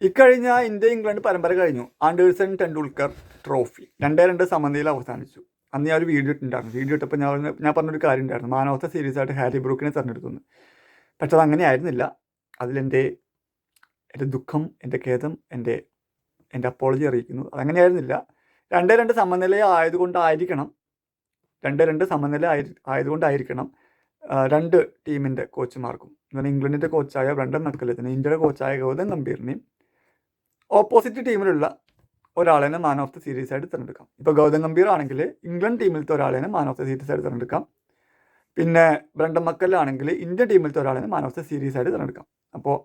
ഇക്കഴിഞ്ഞ India England പരമ്പര കഴിഞ്ഞു. ആൻഡേഴ്സൺ ടെണ്ടുൽക്കർ ട്രോഫി 2-2 സമനിലയിൽ അവസാനിച്ചു. അന്ന് ഞാൻ ഒരു വീഡിയോ ഇട്ടിട്ടുണ്ടായിരുന്നു. വീഡിയോ ഇട്ടപ്പോൾ ഞാൻ പറഞ്ഞൊരു കാര്യം ഉണ്ടായിരുന്നു, മാൻ ഓഫ് ദ സീരീസ് ആയിട്ട് ഹാരി ബ്രൂക്കിനെ തിരഞ്ഞെടുക്കുന്നു. പക്ഷെ അതങ്ങനെ ആയിരുന്നില്ല. അതിലെൻ്റെ ദുഃഖം, എൻ്റെ ഖേദം, എൻ്റെ അപ്പോളജി അറിയിക്കുന്നു. അതങ്ങനെയായിരുന്നില്ല. 2-2 സമനില ആയതുകൊണ്ടായിരിക്കണം 2-2 സമനില ആയതുകൊണ്ടായിരിക്കണം രണ്ട് ടീമിൻ്റെ കോച്ചുമാർക്കും, എന്ന് പറഞ്ഞാൽ ഇംഗ്ലണ്ടിൻ്റെ കോച്ചായ ബ്രണ്ടൻ മക്കല്ലത്തിനും ഇന്ത്യയുടെ കോച്ചായ ഗൗതം ഗംഭീറിനെയും ഓപ്പോസിറ്റ് ടീമിലുള്ള ഒരാളെ മാൻ ഓഫ് ദ സീരീസ് ആയിട്ട് തിരഞ്ഞെടുക്കാം. ഇപ്പോൾ ഗൗതം ഗംഭീർ ആണെങ്കിൽ ഇംഗ്ലണ്ട് ടീമിലത്തെ ഒരാളെ മാൻ ഓഫ് ദ സീരീസ് ആയിട്ട് തിരഞ്ഞെടുക്കാം. പിന്നെ ബ്രണ്ടൻ മക്കല്ലാണെങ്കിൽ ഇന്ത്യൻ ടീമിലത്തെ ഒരാളെ മാൻ ഓഫ് ദ സീരീസ് ആയിട്ട് തിരഞ്ഞെടുക്കാം. അപ്പോൾ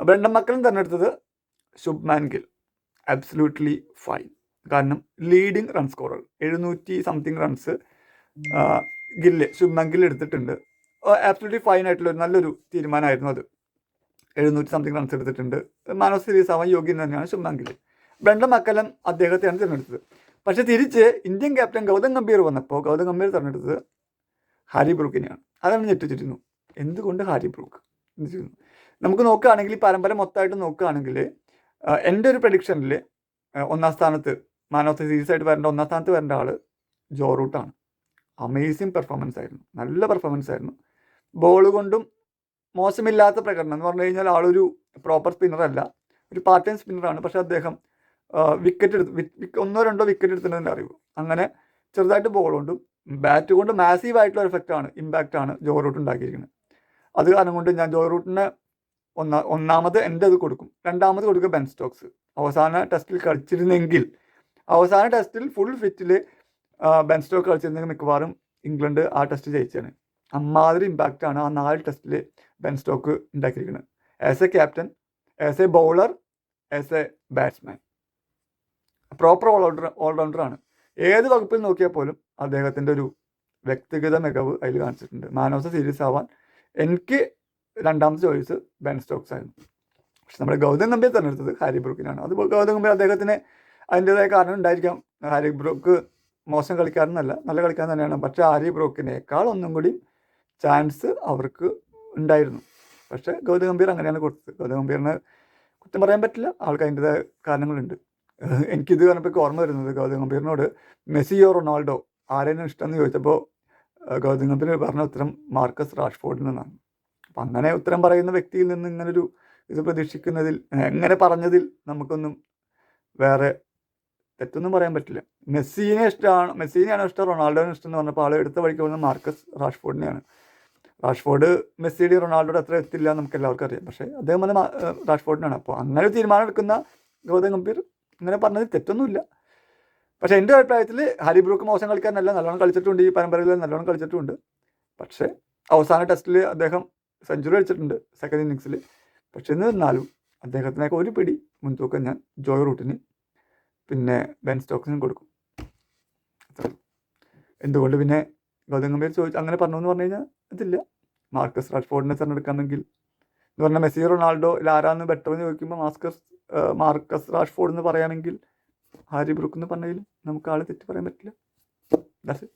ബ്രണ്ടൻ മക്കലും തിരഞ്ഞെടുത്തത് ശുഭ്മാൻ ഗിൽ, അബ്സല്യൂട്ട്ലി ഫൈൻ. കാരണം leading run scorer 700 something runs Shubman Gill എടുത്തിട്ടുണ്ട്. ആബ്സല്യൂട്ട്ലി ഫൈൻ ആയിട്ടുള്ള നല്ലൊരു തീരുമാനമായിരുന്നു അത്. 700 സംതിങ് റൺസ് എടുത്തിട്ടുണ്ട്. മാൻ ഓഫ് സീരീസ് ആവാൻ യോഗ്യൻ തന്നെയാണ് ശുഭ്മാൻ ഗിൽ. ബ്രണ്ടൻ മക്കല്ലം അദ്ദേഹത്തെയാണ് തിരഞ്ഞെടുത്തത്. പക്ഷേ തിരിച്ച് ഇന്ത്യൻ ക്യാപ്റ്റൻ ഗൗതം ഗംഭീർ വന്നപ്പോൾ ഗൗതം ഗംഭീർ തിരഞ്ഞെടുത്തത് ഹാരി ബ്രൂക്കിനെയാണ്. അതാണ് ഞെട്ടിച്ചിരുന്നു. എന്തുകൊണ്ട് ഹാരി ബ്രൂക്ക് എന്ന് ചെയ്യുന്നു? നമുക്ക് നോക്കുകയാണെങ്കിൽ ഈ പരമ്പര മൊത്തമായിട്ട് നോക്കുകയാണെങ്കിൽ എൻ്റെ ഒരു പ്രഡിക്ഷനിൽ ഒന്നാം സ്ഥാനത്ത് മാൻ ഓഫ് ദ സീരീസ് ആയിട്ട് ഒന്നാം സ്ഥാനത്ത് വരേണ്ട ആൾ ജോ റൂട്ടാണ്. അമേസിങ് പെർഫോമൻസ് ആയിരുന്നു, നല്ല പെർഫോമൻസ് ആയിരുന്നു. ബോൾ കൊണ്ടും മോശമില്ലാത്ത പ്രകടനം എന്ന് പറഞ്ഞു കഴിഞ്ഞാൽ ആളൊരു പ്രോപ്പർ സ്പിന്നറല്ല, ഒരു പാർട്ട് ടൈം സ്പിന്നറാണ്. പക്ഷേ അദ്ദേഹം ഒന്നോ രണ്ടോ വിക്കറ്റ് എടുത്തിട്ടുണ്ടെന്ന് അറിയൂ. അങ്ങനെ ചെറുതായിട്ട് ബോൾ കൊണ്ടും ബാറ്റ് കൊണ്ട് മാസീവായിട്ടുള്ള എഫക്റ്റാണ്, ഇമ്പാക്റ്റാണ് ജോ റൂട്ട് ഉണ്ടാക്കിയിരിക്കുന്നത്. അത് കാരണം കൊണ്ട് ഞാൻ ജോ റൂട്ടിന് ഒന്നാമത് എൻ്റെ അത് കൊടുക്കും. രണ്ടാമത് കൊടുക്കുക ബെൻ സ്റ്റോക്സ്. അവസാന ടെസ്റ്റിൽ കളിച്ചിരുന്നെങ്കിൽ, അവസാന ടെസ്റ്റിൽ ഫുൾ ഫിറ്റിൽ ബെൻ സ്റ്റോക്ക് കളിച്ചിരുന്നെങ്കിൽ മിക്കവാറും ഇംഗ്ലണ്ട് ആ ടെസ്റ്റ് ജയിച്ചാണ്. അമ്മാതിരി ഇമ്പാക്റ്റാണ് ആ 4 ടെസ്റ്റിൽ ബെൻ സ്റ്റോക്ക് ഉണ്ടാക്കിയിരിക്കുന്നത്. As a captain, as a bowler, as a batsman, proper ഓൾറൗണ്ടറാണ്. ഏത് വകുപ്പിൽ നോക്കിയാൽ പോലും അദ്ദേഹത്തിൻ്റെ ഒരു വ്യക്തിഗത മികവ് അതിൽ കാണിച്ചിട്ടുണ്ട്. മാൻ ഓഫ് ദ സീരീസ് ആവാൻ എനിക്ക് രണ്ടാമത്തെ ചോയ്സ് ബെൻ സ്റ്റോക്സ് ആയിരുന്നു. പക്ഷെ നമ്മുടെ ഗൗതം ഗംഭീർ തിരഞ്ഞെടുത്തത് ഹാരി ബ്രൂക്കിനാണ്. അത് ഗൗതം ഗംഭീർ അദ്ദേഹത്തിന് അതിൻ്റെതായ കാരണം ഉണ്ടായിരിക്കാം. ഹാരി ബ്രൂക്ക് മോശം കളിക്കാരനല്ല, നല്ല കളിക്കാരൻ തന്നെയാണ്. പക്ഷേ ഹാരി ബ്രൂക്കിനേക്കാൾ ഒന്നും കൂടി ചാൻസ് അവർക്ക് ഉണ്ടായിരുന്നു. പക്ഷേ ഗൗതം ഗംഭീർ അങ്ങനെയാണ് കൊടുത്തത്. ഗൗതം ഗംഭീറിന് കുറ്റം പറയാൻ പറ്റില്ല, ആൾക്ക് അതിൻ്റെതായ കാരണങ്ങളുണ്ട്. എനിക്കിത് പറഞ്ഞപ്പോൾ ഓർമ്മ വരുന്നത്, ഗൗതം ഗംഭീറിനോട് മെസ്സിയോ റൊണാൾഡോ ആരെയും ഇഷ്ടമെന്ന് ചോദിച്ചപ്പോൾ ഗൗതം ഗംഭീർ പറഞ്ഞ ഉത്തരം മാർക്കസ് റാഷ്ഫോർഡിൽ നിന്നാണ്. അപ്പം അങ്ങനെ ഉത്തരം പറയുന്ന വ്യക്തിയിൽ നിന്ന് ഇങ്ങനൊരു ഇത് പ്രതീക്ഷിക്കുന്നതിൽ, എങ്ങനെ പറഞ്ഞതിൽ നമുക്കൊന്നും വേറെ തെറ്റൊന്നും പറയാൻ പറ്റില്ല. മെസ്സിനെയാണോ ഇഷ്ടം റൊണാൾഡോനെ ഇഷ്ടം എന്ന് പറഞ്ഞപ്പോൾ ആൾ എടുത്ത വഴിക്ക് പോകുന്നത് മാർക്കസ് റാഷ്ഫോർഡിനെയാണ്. റാഷ്ഫോർഡ് മെസ്സിയുടെ റൊണാൾഡോയുടെ അത്ര എത്തില്ല നമുക്ക് എല്ലാവർക്കും അറിയാം. പക്ഷേ അദ്ദേഹം വന്ന് റാഷ്ഫോർഡിനാണ്. അപ്പോൾ അങ്ങനെ ഒരു തീരുമാനം എടുക്കുന്ന ഗൗതം ഗംഭീർ ഇങ്ങനെ പറഞ്ഞതിൽ തെറ്റൊന്നുമില്ല. പക്ഷേ എൻ്റെ അഭിപ്രായത്തിൽ ഹാരി ബ്രൂക്ക് മോശം കളിക്കാരനല്ല, നല്ലോണം കളിച്ചിട്ടുണ്ട്, ഈ പരമ്പരയിൽ നല്ലോണം കളിച്ചിട്ടുണ്ട്. പക്ഷേ അവസാന ടെസ്റ്റിൽ അദ്ദേഹം സെഞ്ചുറി അടിച്ചിട്ടുണ്ട് സെക്കൻഡ് ഇന്നിങ്സിൽ. പക്ഷേ എന്നിരുന്നാലും അദ്ദേഹത്തിനൊക്കെ ഒരു പിടി മുൻതൂക്കം ഞാൻ ജോയ് റൂട്ടിന് പിന്നെ ബെൻ സ്റ്റോക്സിനും കൊടുക്കും. എന്തുകൊണ്ട് പിന്നെ ഗൗതം ഗംഭീർ അങ്ങനെ പറഞ്ഞു എന്ന് പറഞ്ഞു കഴിഞ്ഞാൽ ഇതില്ല. മാർക്കസ് റാഷ്ഫോർഡിനെ തിരഞ്ഞെടുക്കാമെങ്കിൽ എന്ന് പറഞ്ഞാൽ മെസ്സി റൊണാൾഡോ ആരാന്ന് ബെറ്റർ എന്ന് ചോദിക്കുമ്പോൾ മാർക്കസ് റാഷ്ഫോർഡ് എന്ന് പറയാമെങ്കിൽ ഹാരി ബ്രൂക്ക് എന്ന് പറഞ്ഞതിൽ നമുക്ക് ആൾ തെറ്റ് പറയാൻ പറ്റില്ല. That's it.